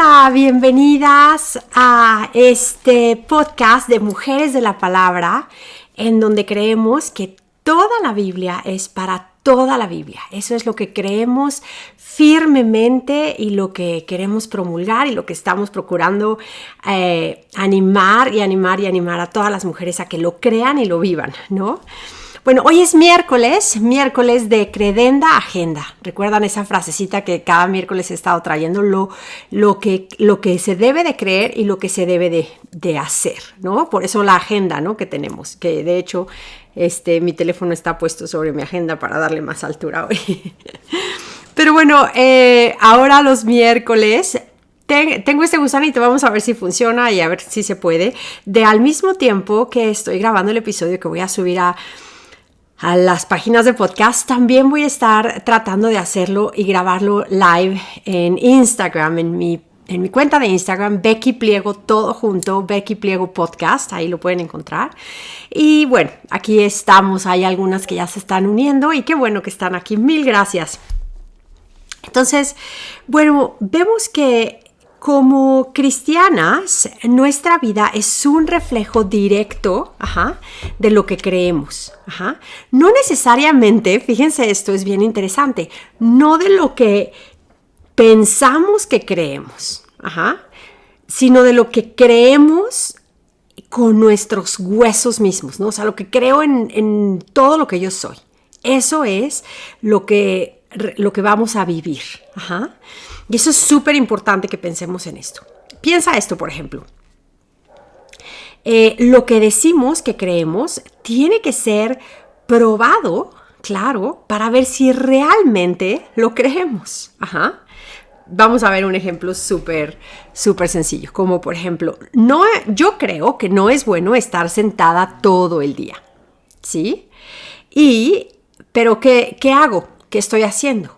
Hola, bienvenidas a este podcast de Mujeres de la Palabra, en donde creemos que toda la Biblia es para toda la Biblia. Eso es lo que creemos firmemente y lo que queremos promulgar y lo que estamos procurando animar a todas las mujeres a que lo crean y lo vivan, ¿no? Bueno, hoy es miércoles de Credenda Agenda. ¿Recuerdan esa frasecita que cada miércoles he estado trayendo? Lo que se debe de creer y lo que se debe de hacer, ¿no? Por eso la agenda, ¿no? Que tenemos, que de hecho mi teléfono está puesto sobre mi agenda para darle más altura hoy. Pero bueno, ahora los miércoles tengo este gusanito, vamos a ver si funciona y a ver si se puede. Al mismo tiempo que estoy grabando el episodio que voy a subir a las páginas de podcast, también voy a estar tratando de hacerlo y grabarlo live en Instagram, en mi cuenta de Instagram, Becky Pliego, todo junto, Becky Pliego Podcast, ahí lo pueden encontrar. Y bueno, aquí estamos, hay algunas que ya se están uniendo y qué bueno que están aquí, mil gracias. Entonces, bueno, vemos que como cristianas, nuestra vida es un reflejo directo de lo que creemos. No necesariamente, fíjense, esto es bien interesante, no de lo que pensamos que creemos, sino de lo que creemos con nuestros huesos mismos, ¿no? O sea, lo que creo en todo lo que yo soy. Eso es lo que vamos a vivir. Y eso es súper importante que pensemos en esto. Piensa esto, por ejemplo. Lo que decimos que creemos tiene que ser probado, claro, para ver si realmente lo creemos. Vamos a ver un ejemplo súper sencillo. Como por ejemplo, yo creo que no es bueno estar sentada todo el día. ¿Sí? Pero ¿qué hago? ¿Qué estoy haciendo?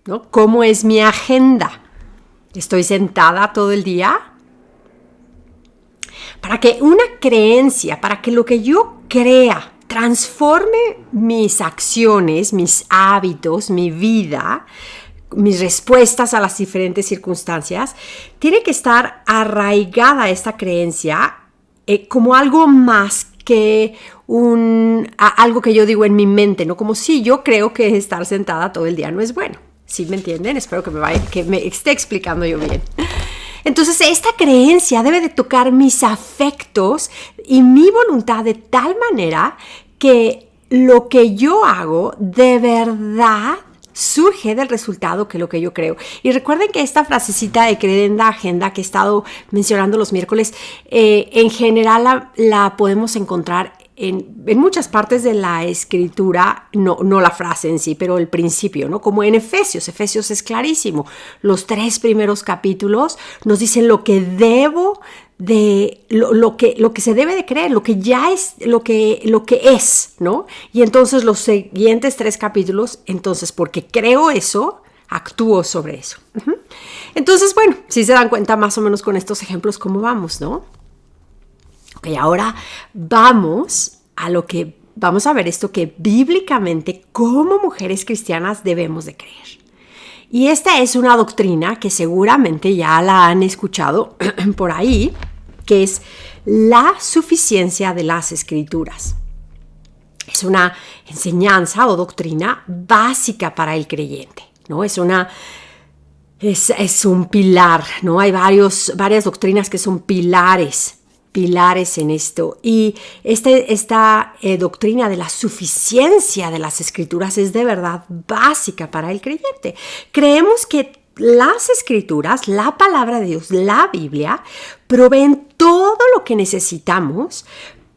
¿No? ¿Cómo es mi agenda? ¿Estoy sentada todo el día? Para que una creencia, para que lo que yo crea transforme mis acciones, mis hábitos, mi vida, mis respuestas a las diferentes circunstancias, tiene que estar arraigada esta creencia como algo más que algo que yo digo en mi mente, ¿no? Como si yo creo que estar sentada todo el día no es bueno. ¿Sí me entienden? Espero que me esté explicando yo bien. Entonces, esta creencia debe de tocar mis afectos y mi voluntad de tal manera que lo que yo hago de verdad surge del resultado que lo que yo creo. Y recuerden que esta frasecita de Credenda Agenda que he estado mencionando los miércoles, en general la podemos encontrar en muchas partes de la escritura, no la frase en sí, pero el principio, ¿no? Como en Efesios es clarísimo. Los 3 primeros capítulos nos dicen lo que debo de, lo que se debe de creer, lo que ya es, lo que es, ¿no? Y entonces los siguientes 3 capítulos, entonces porque creo eso, actúo sobre eso. Entonces, bueno, si se dan cuenta más o menos con estos ejemplos cómo vamos, ¿no? Ok, ahora vamos a ver esto que bíblicamente como mujeres cristianas debemos de creer. Y esta es una doctrina que seguramente ya la han escuchado por ahí, que es la suficiencia de las Escrituras. Es una enseñanza o doctrina básica para el creyente, ¿no? Es un pilar, ¿no? Hay varias doctrinas que son pilares en esto. Y esta doctrina de la suficiencia de las Escrituras es de verdad básica para el creyente. Creemos que las Escrituras, la palabra de Dios, la Biblia, proveen todo lo que necesitamos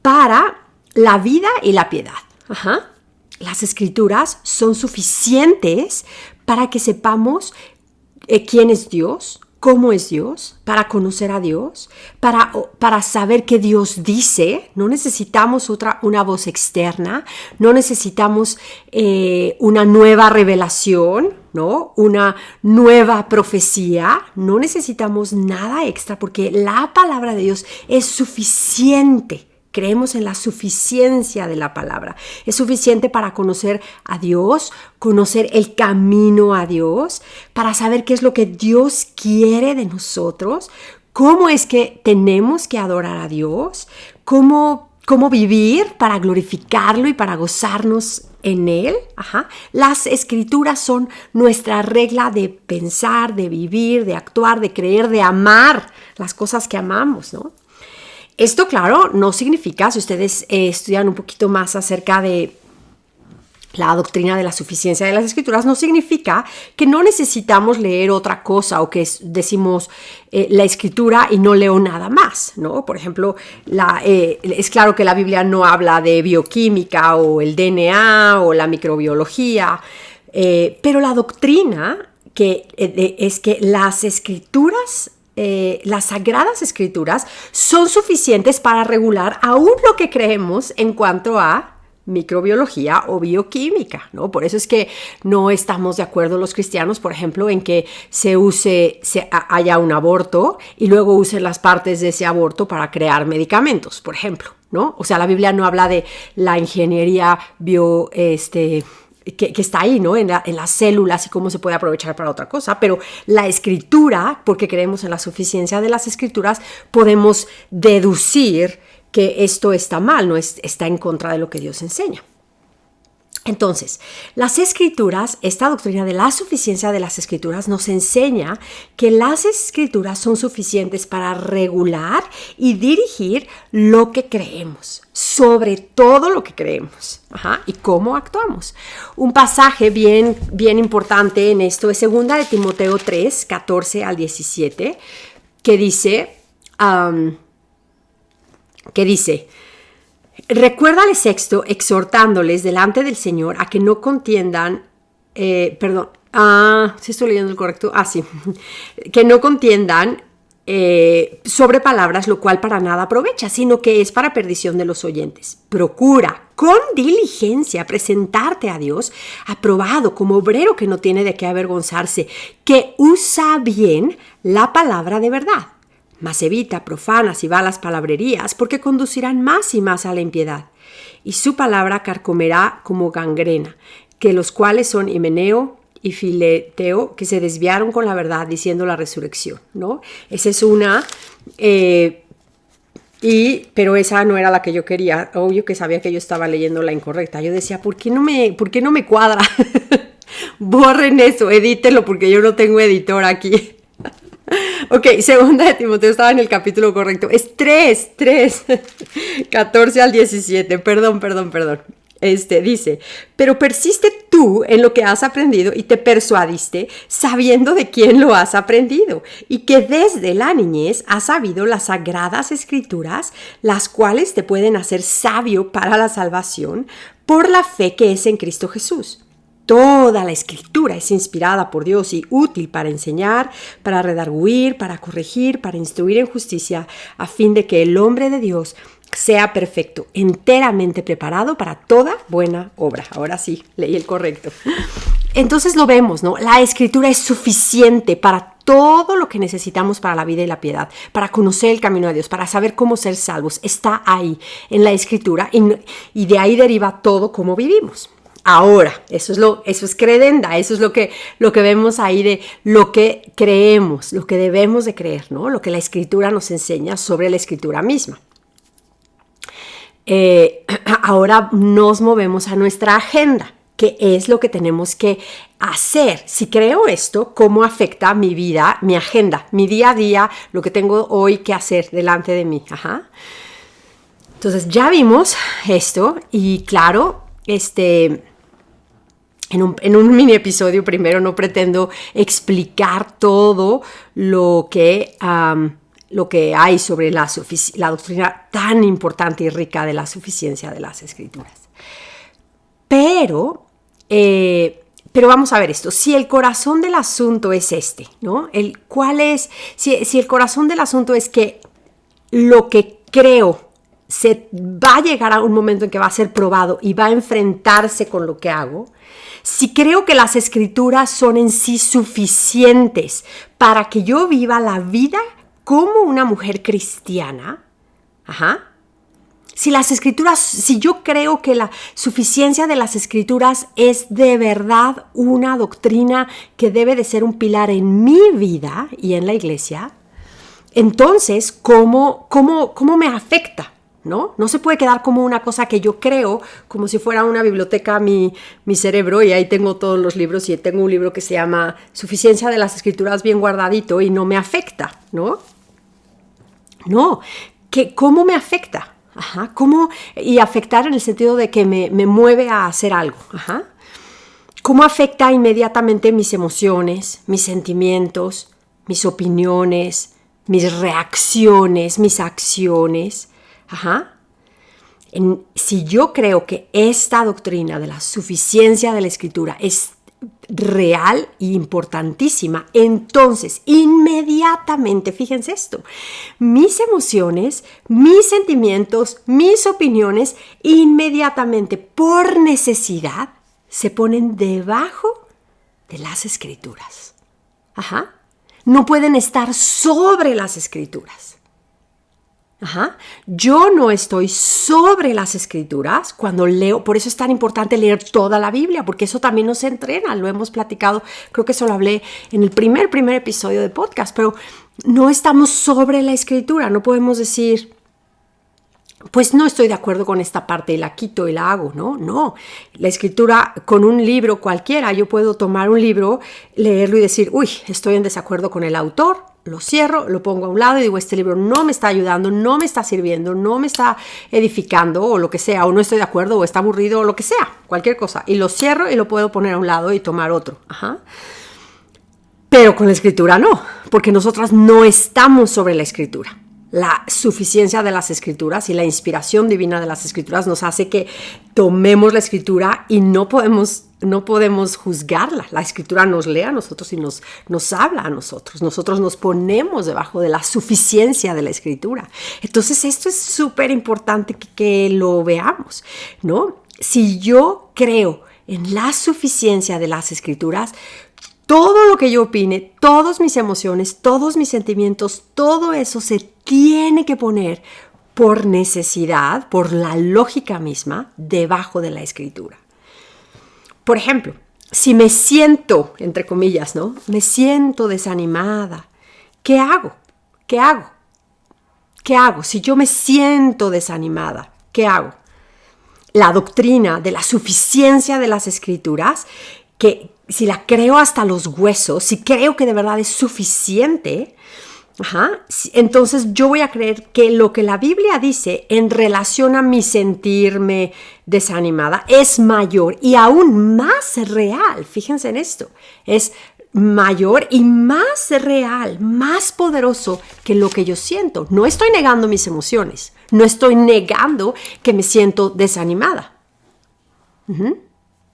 para la vida y la piedad. Las Escrituras son suficientes para que sepamos quién es Dios, cómo es Dios, para conocer a Dios, para saber qué Dios dice. No necesitamos una voz externa, no necesitamos una nueva revelación, ¿no? Una nueva profecía, no necesitamos nada extra porque la palabra de Dios es suficiente Creemos en la suficiencia de la palabra. Es suficiente para conocer a Dios, conocer el camino a Dios, para saber qué es lo que Dios quiere de nosotros, cómo es que tenemos que adorar a Dios, cómo vivir para glorificarlo y para gozarnos en Él. Las escrituras son nuestra regla de pensar, de vivir, de actuar, de creer, de amar las cosas que amamos, ¿no? Esto, claro, no significa, si ustedes estudian un poquito más acerca de la doctrina de la suficiencia de las escrituras, no significa que no necesitamos leer otra cosa o que decimos la escritura y no leo nada más, ¿no? Por ejemplo, es claro que la Biblia no habla de bioquímica o el DNA o la microbiología, pero la doctrina es que las escrituras, las sagradas escrituras son suficientes para regular aún lo que creemos en cuanto a microbiología o bioquímica, ¿no? Por eso es que no estamos de acuerdo los cristianos, por ejemplo, en que haya un aborto y luego usen las partes de ese aborto para crear medicamentos, por ejemplo, ¿no? O sea, la Biblia no habla de la ingeniería que está ahí, ¿no? En las células y cómo se puede aprovechar para otra cosa, pero la escritura, porque creemos en la suficiencia de las escrituras, podemos deducir que esto está mal, no está en contra de lo que Dios enseña. Entonces, las escrituras, esta doctrina de la suficiencia de las escrituras nos enseña que las escrituras son suficientes para regular y dirigir lo que creemos, sobre todo lo que creemos, y cómo actuamos. Un pasaje bien importante en esto es 2 de Timoteo 3, 14 al 17, que dice, recuérdales esto, exhortándoles delante del Señor a que no contiendan, ¿sí estoy leyendo el correcto? Sí, que no contiendan sobre palabras, lo cual para nada aprovecha, sino que es para perdición de los oyentes. Procura con diligencia presentarte a Dios aprobado como obrero que no tiene de qué avergonzarse, que usa bien la palabra de verdad. Mas evita profanas y vanas palabrerías, porque conducirán más y más a la impiedad. Y su palabra carcomerá como gangrena, que los cuales son Himeneo y Fileteo, que se desviaron con la verdad diciendo la resurrección, ¿no? Esa es una, pero esa no era la que yo quería. Obvio que sabía que yo estaba leyendo la incorrecta. Yo decía, ¿por qué no me cuadra? Borren eso, edítenlo, porque yo no tengo editor aquí. Ok, 2 de Timoteo estaba en el capítulo correcto. Es 3, 14 al 17. Perdón. Dice, pero persiste tú en lo que has aprendido y te persuadiste sabiendo de quién lo has aprendido y que desde la niñez has sabido las sagradas escrituras, las cuales te pueden hacer sabio para la salvación por la fe que es en Cristo Jesús. Toda la escritura es inspirada por Dios y útil para enseñar, para redarguir, para corregir, para instruir en justicia, a fin de que el hombre de Dios sea perfecto, enteramente preparado para toda buena obra. Ahora sí, leí el correcto. Entonces lo vemos, ¿no? La escritura es suficiente para todo lo que necesitamos para la vida y la piedad, para conocer el camino de Dios, para saber cómo ser salvos. Está ahí en la escritura y de ahí deriva todo cómo vivimos. Ahora, eso es credenda, eso es lo que vemos ahí de lo que creemos, lo que debemos de creer, ¿no? Lo que la escritura nos enseña sobre la escritura misma. Ahora nos movemos a nuestra agenda, que es lo que tenemos que hacer. Si creo esto, ¿cómo afecta mi vida, mi agenda, mi día a día, lo que tengo hoy que hacer delante de mí? Entonces ya vimos esto y claro, en un mini episodio primero no pretendo explicar todo lo que hay sobre la doctrina tan importante y rica de la suficiencia de las escrituras. Pero vamos a ver esto. Si el corazón del asunto es ¿no? Si el corazón del asunto es que lo que creo se va a llegar a un momento en que va a ser probado y va a enfrentarse con lo que hago, si creo que las escrituras son en sí suficientes para que yo viva la vida como una mujer cristiana, Si yo creo que la suficiencia de las escrituras es de verdad una doctrina que debe de ser un pilar en mi vida y en la iglesia, entonces, ¿cómo me afecta? ¿No? No se puede quedar como una cosa que yo creo, como si fuera una biblioteca mi cerebro, y ahí tengo todos los libros, y tengo un libro que se llama Suficiencia de las Escrituras bien guardadito y no me afecta, ¿no? No, ¿cómo me afecta? Y afectar en el sentido de que me mueve a hacer algo. ¿Cómo afecta inmediatamente mis emociones, mis sentimientos, mis opiniones, mis reacciones, mis acciones? Si yo creo que esta doctrina de la suficiencia de la Escritura es real e importantísima, entonces inmediatamente, fíjense esto, mis emociones, mis sentimientos, mis opiniones, inmediatamente por necesidad se ponen debajo de las Escrituras. No pueden estar sobre las Escrituras. Yo no estoy sobre las Escrituras cuando leo. Por eso es tan importante leer toda la Biblia, porque eso también nos entrena. Lo hemos platicado, creo que eso lo hablé en el primer episodio de podcast, pero no estamos sobre la Escritura. No podemos decir, pues no estoy de acuerdo con esta parte y la quito y la hago. No. La Escritura, con un libro cualquiera, yo puedo tomar un libro, leerlo y decir, estoy en desacuerdo con el autor. Lo cierro, lo pongo a un lado y digo, este libro no me está ayudando, no me está sirviendo, no me está edificando o lo que sea, o no estoy de acuerdo o está aburrido o lo que sea, cualquier cosa. Y lo cierro y lo puedo poner a un lado y tomar otro. Pero con la Escritura no, porque nosotras no estamos sobre la Escritura. La suficiencia de las Escrituras y la inspiración divina de las Escrituras nos hace que tomemos la Escritura y no podemos juzgarla. La Escritura nos lee a nosotros y nos habla a nosotros. Nosotros nos ponemos debajo de la suficiencia de la Escritura. Entonces esto es súper importante que lo veamos, ¿no? Si yo creo en la suficiencia de las Escrituras, todo lo que yo opine, todas mis emociones, todos mis sentimientos, todo eso se tiene que poner por necesidad, por la lógica misma, debajo de la Escritura. Por ejemplo, si me siento, entre comillas, ¿no? Me siento desanimada, ¿qué hago? ¿Qué hago? Si yo me siento desanimada, ¿qué hago? La doctrina de la suficiencia de las Escrituras, que si la creo hasta los huesos, si creo que de verdad es suficiente, entonces yo voy a creer que lo que la Biblia dice en relación a mi sentirme desanimada es mayor y aún más real. Fíjense en esto, es mayor y más real, más poderoso que lo que yo siento. No estoy negando mis emociones, no estoy negando que me siento desanimada.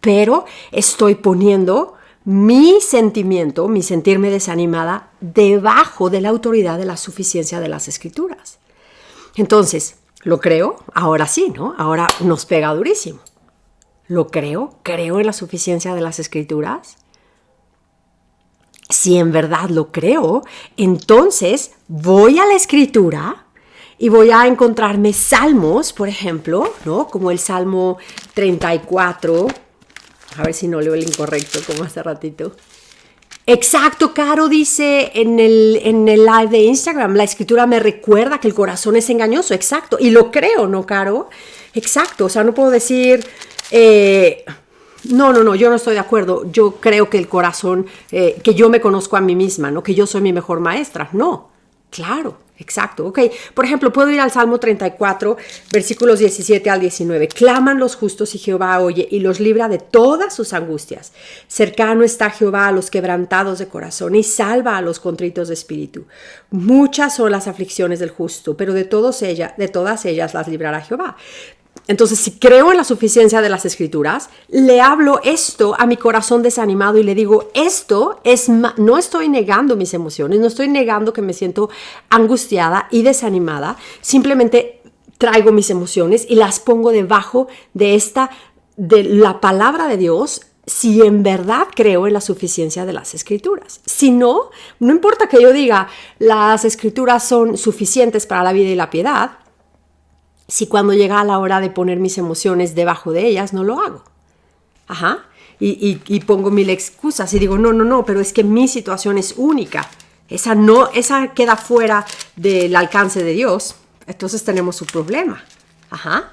Pero estoy poniendo mi sentimiento, mi sentirme desanimada, debajo de la autoridad de la suficiencia de las Escrituras. Entonces, ¿lo creo? Ahora sí, ¿no? Ahora nos pega durísimo. ¿Lo creo? ¿Creo en la suficiencia de las Escrituras? Si en verdad lo creo, entonces voy a la Escritura y voy a encontrarme salmos, por ejemplo, ¿no? Como el Salmo 34. A ver si no leo el incorrecto, como hace ratito. Exacto, Caro dice en el live de Instagram, la Escritura me recuerda que el corazón es engañoso. Exacto, y lo creo, ¿no, Caro? Exacto, o sea, no puedo decir, no, yo no estoy de acuerdo. Yo creo que el corazón, que yo me conozco a mí misma, ¿no? Que yo soy mi mejor maestra. No, claro. Exacto, ok. Por ejemplo, puedo ir al Salmo 34, versículos 17 al 19. Claman los justos y Jehová oye y los libra de todas sus angustias. Cercano está Jehová a los quebrantados de corazón y salva a los contritos de espíritu. Muchas son las aflicciones del justo, pero de todas ellas las librará Jehová. Entonces, si creo en la suficiencia de las Escrituras, le hablo esto a mi corazón desanimado y le digo, no estoy negando mis emociones, no estoy negando que me siento angustiada y desanimada, simplemente traigo mis emociones y las pongo debajo de la palabra de Dios, si en verdad creo en la suficiencia de las Escrituras. Si no, no importa que yo diga, las Escrituras son suficientes para la vida y la piedad. si cuando llega la hora de poner mis emociones debajo de ellas, no lo hago? Ajá. Y pongo mil excusas y digo, no, pero es que mi situación es única. Esa queda fuera del alcance de Dios. Entonces tenemos un problema. Ajá.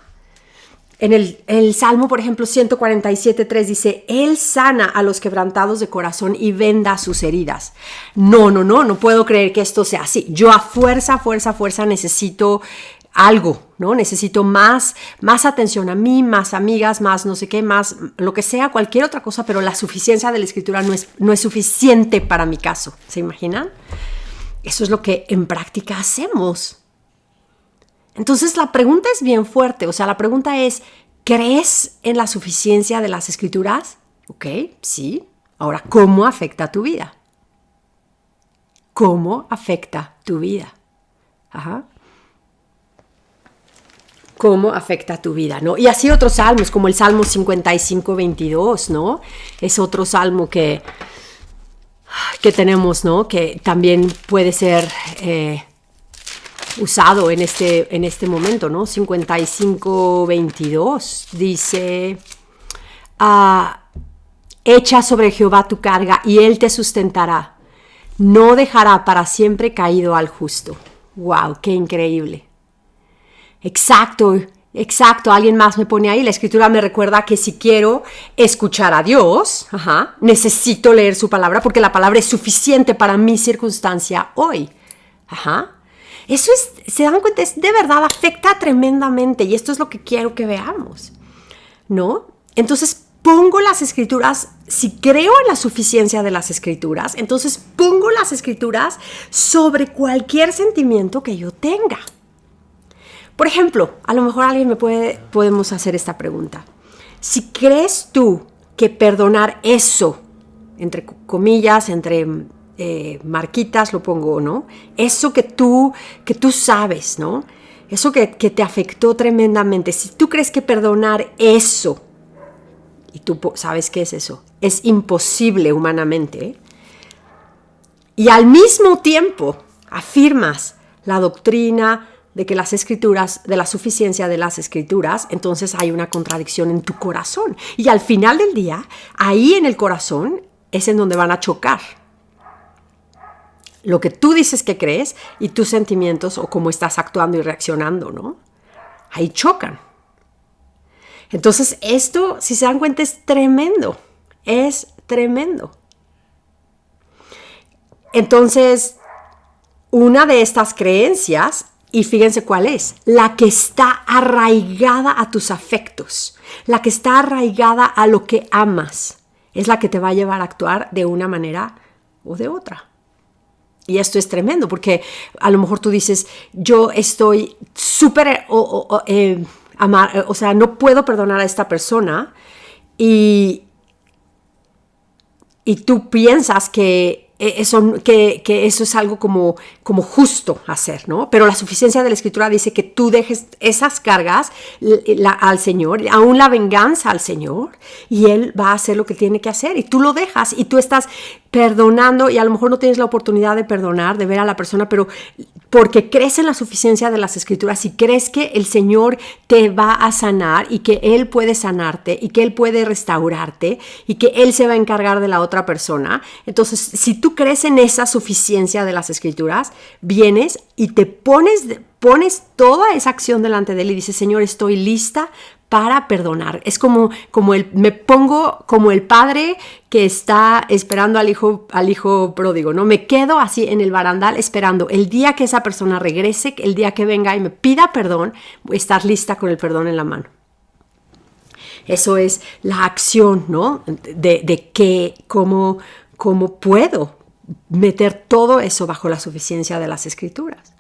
En el Salmo, por ejemplo, 147:3 dice, Él sana a los quebrantados de corazón y venda sus heridas. No puedo creer que esto sea así. Yo a fuerza necesito algo, ¿no? Necesito más atención a mí, más amigas, más no sé qué, más lo que sea, cualquier otra cosa, pero la suficiencia de la Escritura no es suficiente para mi caso. ¿Se imaginan? Eso es lo que en práctica hacemos. Entonces la pregunta es bien fuerte, o sea, la pregunta es, ¿crees en la suficiencia de las Escrituras? Ok, sí. Ahora, ¿cómo afecta tu vida? ¿Cómo afecta tu vida? Ajá. ¿Cómo afecta tu vida, no? Y así otros salmos, como el Salmo 55:22, ¿no? Es otro salmo que tenemos, ¿no? Que también puede ser usado en este momento, ¿no? 55:22 dice, echa sobre Jehová tu carga y Él te sustentará. No dejará para siempre caído al justo. ¡Wow! ¡Qué increíble! Exacto. Alguien más me pone ahí. La Escritura me recuerda que si quiero escuchar a Dios, necesito leer su palabra porque la palabra es suficiente para mi circunstancia hoy. Ajá. Eso se dan cuenta, de verdad afecta tremendamente y esto es lo que quiero que veamos, ¿no? Entonces pongo las Escrituras, si creo en la suficiencia de las Escrituras, entonces pongo las Escrituras sobre cualquier sentimiento que yo tenga. Por ejemplo, a lo mejor alguien podemos hacer esta pregunta. Si crees tú que perdonar eso, entre comillas, entre marquitas lo pongo, ¿no? Eso que tú sabes, ¿no? Eso que te afectó tremendamente. Si tú crees que perdonar eso, y tú sabes qué es eso, es imposible humanamente, ¿eh? Y al mismo tiempo afirmas la doctrina de que las Escrituras, de la suficiencia de las Escrituras, entonces hay una contradicción en tu corazón. Y al final del día, ahí en el corazón es en donde van a chocar lo que tú dices que crees y tus sentimientos o cómo estás actuando y reaccionando, ¿no? Ahí chocan. Entonces esto, si se dan cuenta, es tremendo. Es tremendo. Entonces, una de estas creencias, y fíjense cuál es, la que está arraigada a tus afectos, la que está arraigada a lo que amas, es la que te va a llevar a actuar de una manera o de otra. Y esto es tremendo porque a lo mejor tú dices, yo estoy súper, o sea, no puedo perdonar a esta persona y tú piensas que eso es algo como justo hacer, ¿no? Pero la suficiencia de la Escritura dice que tú dejes esas cargas al Señor, aún la venganza al Señor, y Él va a hacer lo que tiene que hacer, y tú lo dejas, y tú estás perdonando, y a lo mejor no tienes la oportunidad de perdonar, de ver a la persona, pero porque crees en la suficiencia de las Escrituras y crees que el Señor te va a sanar y que Él puede sanarte y que Él puede restaurarte y que Él se va a encargar de la otra persona. Entonces, si tú crees en esa suficiencia de las Escrituras, vienes y te pones toda esa acción delante de Él y dices, Señor, estoy lista para perdonar. Es me pongo como el padre que está esperando al hijo pródigo, ¿no? Me quedo así en el barandal esperando el día que esa persona regrese, el día que venga y me pida perdón, voy a estar lista con el perdón en la mano. Eso es la acción, ¿no? De que cómo puedo meter todo eso bajo la suficiencia de las Escrituras.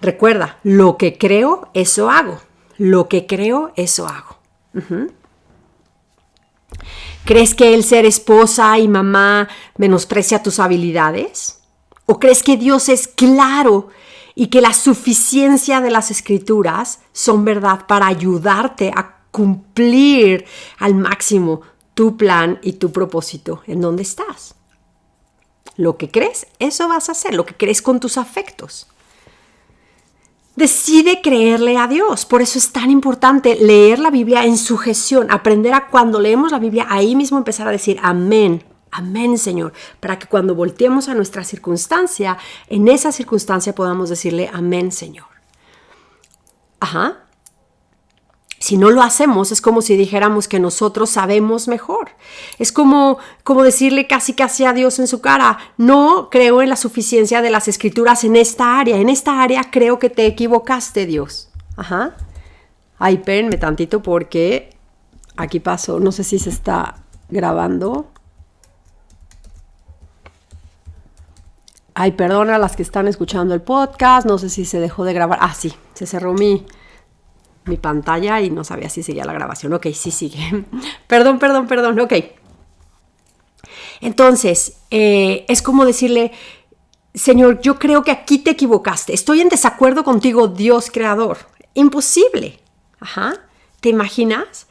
Recuerda, lo que creo, eso hago. Lo que creo, eso hago. Uh-huh. ¿Crees que el ser esposa y mamá menosprecia tus habilidades? ¿O crees que Dios es claro y que la suficiencia de las Escrituras son verdad para ayudarte a cumplir al máximo tu plan y tu propósito en donde estás? Lo que crees, eso vas a hacer. Lo que crees con tus afectos. Decide creerle a Dios. Por eso es tan importante leer la Biblia en sujeción, aprender a cuando leemos la Biblia, ahí mismo empezar a decir amén. Amén, Señor, para que cuando volteemos a nuestra circunstancia, en esa circunstancia podamos decirle amén, Señor. Ajá. Si no lo hacemos, es como si dijéramos que nosotros sabemos mejor. Es como decirle casi a Dios en su cara, no creo en la suficiencia de las Escrituras en esta área. En esta área creo que te equivocaste, Dios. Ajá. Ay, espérenme tantito porque aquí pasó, no sé si se está grabando. Ay, perdón a las que están escuchando el podcast, no sé si se dejó de grabar. Ah, sí, se cerró mi pantalla y no sabía si seguía la grabación. Ok, sí sigue. Perdón, ok. Entonces, es como decirle, Señor, yo creo que aquí te equivocaste. Estoy en desacuerdo contigo, Dios creador. Imposible. Ajá. ¿Te imaginas?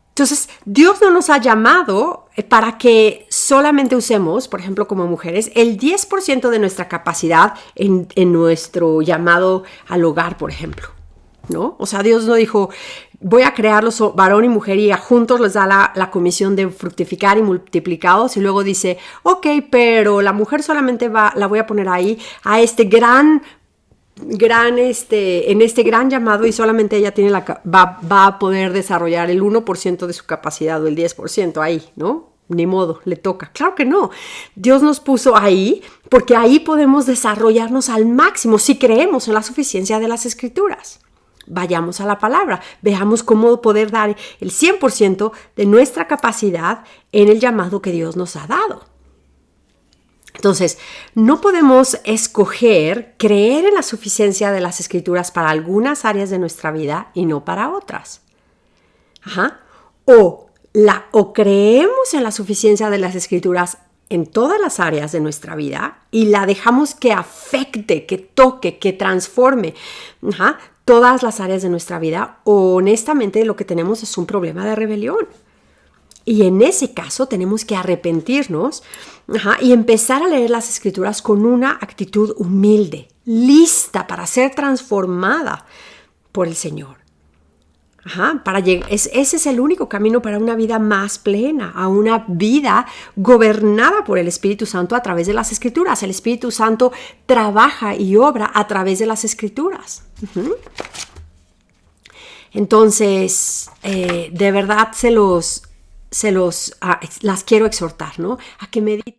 Entonces, Dios no nos ha llamado para que solamente usemos, por ejemplo, como mujeres, el 10% de nuestra capacidad en nuestro llamado al hogar, por ejemplo, ¿no? O sea, Dios no dijo, voy a crearlos varón y mujer y a juntos les da la comisión de fructificar y multiplicados y luego dice, ok, pero la mujer solamente la voy a poner ahí a en este gran llamado y solamente ella tiene va a poder desarrollar el 1% de su capacidad o el 10% ahí, ¿no? Ni modo, le toca. Claro que no. Dios nos puso ahí porque ahí podemos desarrollarnos al máximo si creemos en la suficiencia de las Escrituras. Vayamos a la palabra, veamos cómo poder dar el 100% de nuestra capacidad en el llamado que Dios nos ha dado. Entonces, no podemos escoger creer en la suficiencia de las Escrituras para algunas áreas de nuestra vida y no para otras. Ajá. O creemos en la suficiencia de las Escrituras en todas las áreas de nuestra vida y la dejamos que afecte, que toque, que transforme todas las áreas de nuestra vida, o honestamente lo que tenemos es un problema de rebelión. Y en ese caso tenemos que arrepentirnos y empezar a leer las Escrituras con una actitud humilde, lista para ser transformada por el Señor. Ese es el único camino para una vida más plena, a una vida gobernada por el Espíritu Santo a través de las Escrituras. El Espíritu Santo trabaja y obra a través de las Escrituras. Entonces, de verdad las quiero exhortar, ¿no? A que mediten